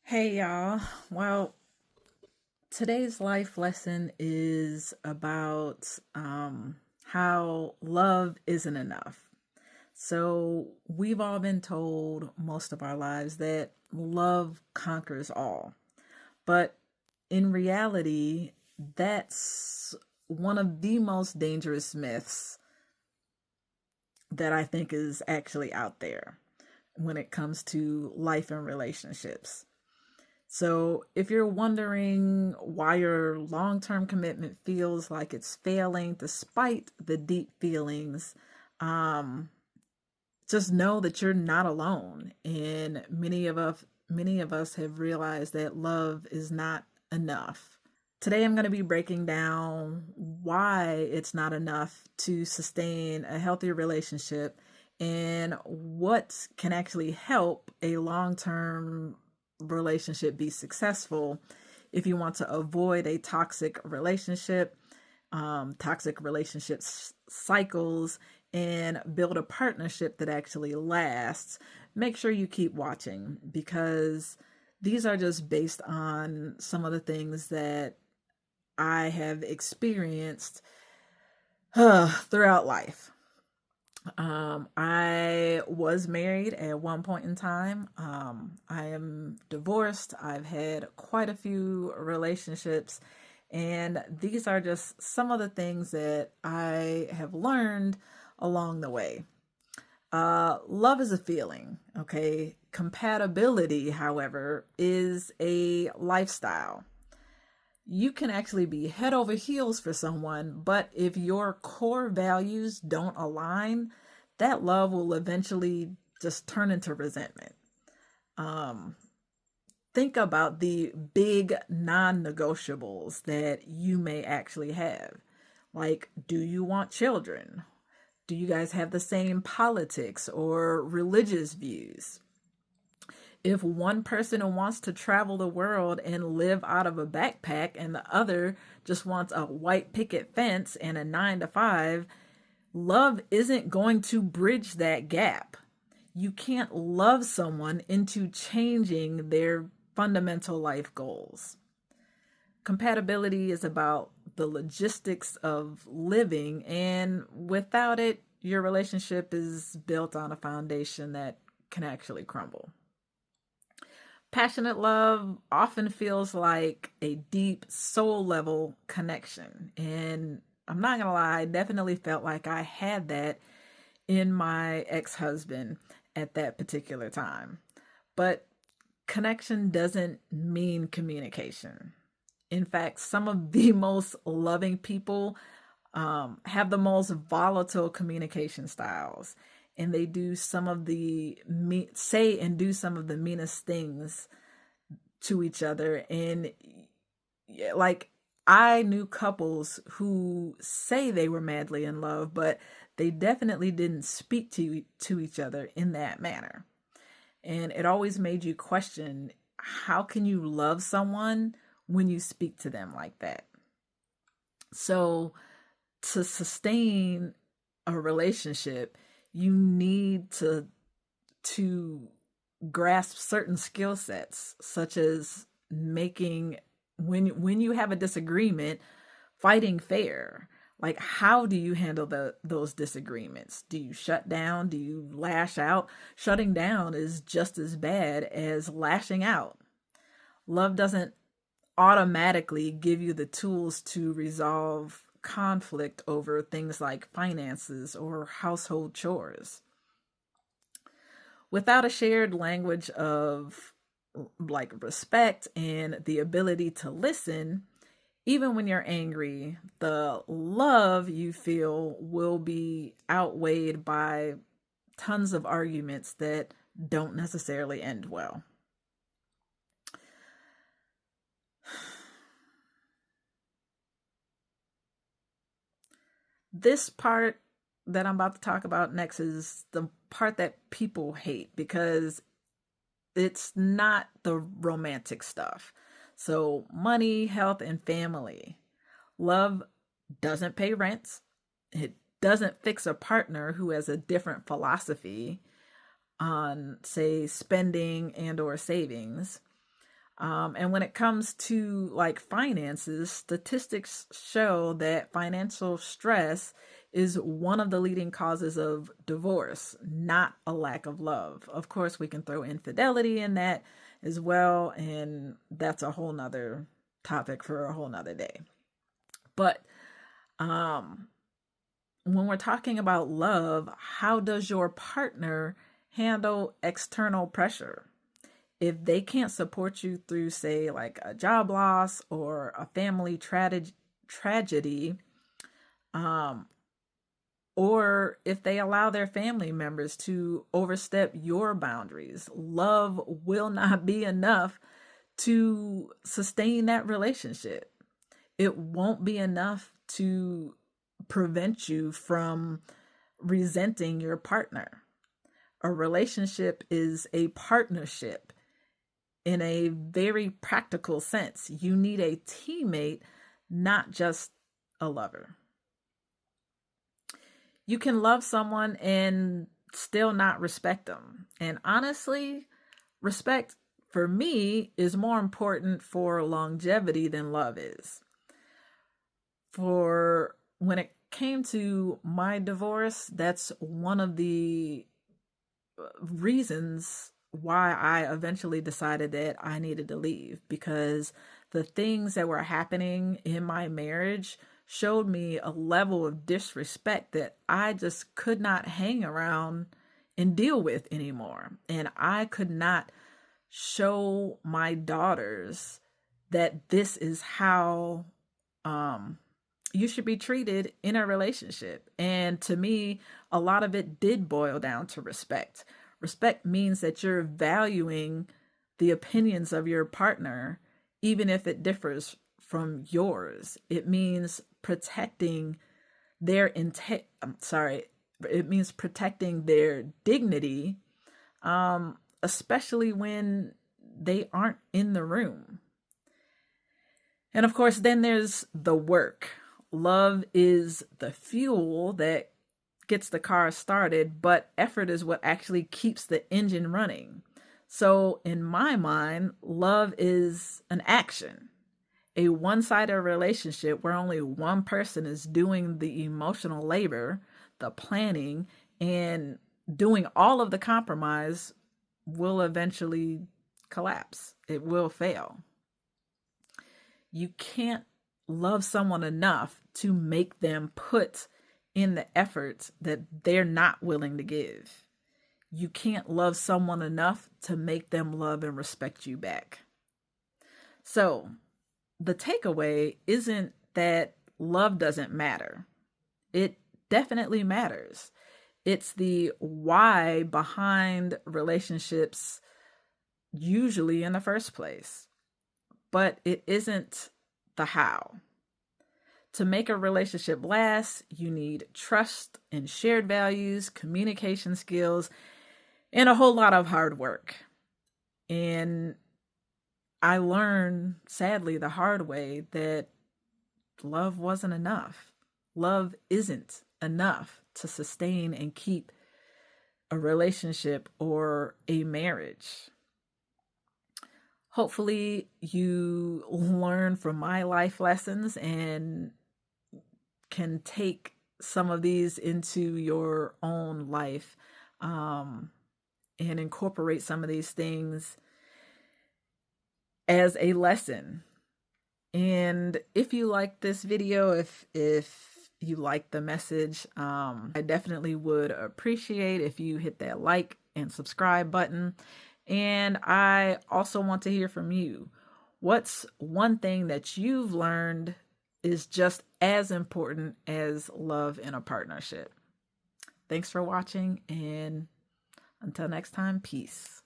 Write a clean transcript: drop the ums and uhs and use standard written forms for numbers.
Hey y'all. Well, today's life lesson is about how love isn't enough. So, we've all been told most of our lives that love conquers all. But in reality, that's one of the most dangerous myths that I think is actually out there when it comes to life and relationships. So, if you're wondering why your long term commitment feels like it's failing despite the deep feelings, um, just know that you're not alone. And many of us have realized that love is not enough. Today, I'm going to be breaking down why it's not enough to sustain a healthy relationship and what can actually help a long term relationship be successful if you want to avoid a toxic relationships cycles, and build a partnership that actually lasts. Make sure you keep watching because these are just based on some of the things that I have experienced throughout life. I was married at one point in time. I am divorced. I've had quite a few relationships, and these are just some of the things that I have learned along the way. Love is a feeling, okay? Compatibility, however, is a lifestyle. You can actually be head over heels for someone, but if your core values don't align, that love will eventually just turn into resentment. Um, think about the big non negotiables that you may actually have. Like, do you want children? Do you guys have the same politics or religious views? If one person wants to travel the world and live out of a backpack and the other just wants a white picket fence and a 9 to 5, love isn't going to bridge that gap. You can't love someone into changing their fundamental life goals. Compatibility is about the logistics of living, and without it, your relationship is built on a foundation that can actually crumble. Passionate love often feels like a deep soul level connection. And I'm not going to lie, I definitely felt like I had that in my ex husband at that particular time. But connection doesn't mean communication. In fact, some of the most loving people have the most volatile communication styles, and they do some of the say and do some of the meanest things to each other. And yeah, like, I knew couples who say they were madly in love, but they definitely didn't speak to each other in that manner. And it always made you question, how can you love someone when you speak to them like that? So, to sustain a relationship, you need to grasp certain skill sets, such as making, when you have a disagreement, fighting fair. Like, how do you handle those disagreements? Do you shut down? Do you lash out? Shutting down is just as bad as lashing out. Love doesn't automatically give you the tools to resolve conflict over things like finances or household chores. Without a shared language of like respect and the ability to listen, even when you're angry, the love you feel will be outweighed by tons of arguments that don't necessarily end well. This part that I'm about to talk about next is the part that people hate because it's not the romantic stuff. So, money, health, and family. Love doesn't pay rent. It doesn't fix a partner who has a different philosophy on, say, spending and or savings. And when it comes to like finances, statistics show that financial stress is one of the leading causes of divorce, not a lack of love. Of course, we can throw infidelity in that as well, and that's a whole nother topic for a whole nother day. But um, when we're talking about love, how does your partner handle external pressure? If they can't support you through, say, like a job loss or a family tragedy, um, or if they allow their family members to overstep your boundaries, love will not be enough to sustain that relationship. It won't be enough to prevent you from resenting your partner. A relationship is a partnership in a very practical sense. You need a teammate, not just a lover. You can love someone and still not respect them. And honestly, respect for me is more important for longevity than love is. For when it came to my divorce, that's one of the reasons why I eventually decided that I needed to leave, because the things that were happening in my marriage showed me a level of disrespect that I just could not hang around and deal with anymore. And I could not show my daughters that this is how you should be treated in a relationship. And to me, a lot of it did boil down to respect. Respect means that you're valuing the opinions of your partner, even if it differs from yours. It means protecting their it means protecting their dignity, especially when they aren't in the room. And of course, then there's the work. Love is the fuel that gets the car started, but effort is what actually keeps the engine running. So in my mind, love is an action. A one-sided relationship where only one person is doing the emotional labor, the planning, and doing all of the compromise will eventually collapse. It will fail. You can't love someone enough to make them put in the efforts that they're not willing to give. You can't love someone enough to make them love and respect you back. So the takeaway isn't that love doesn't matter. It definitely matters. It's the why behind relationships usually in the first place, but it isn't the how. To make a relationship last, you need trust and shared values, communication skills, and a whole lot of hard work. And I learned, sadly, the hard way that love wasn't enough. Love isn't enough to sustain and keep a relationship or a marriage. Hopefully, you learn from my life lessons and can take some of these into your own life, and incorporate some of these things as a lesson. And if you like this video, if you like the message, I definitely would appreciate if you hit that like and subscribe button. And I also want to hear from you. What's one thing that you've learned is just as important as love in a partnership? Thanks for watching, and until next time, peace.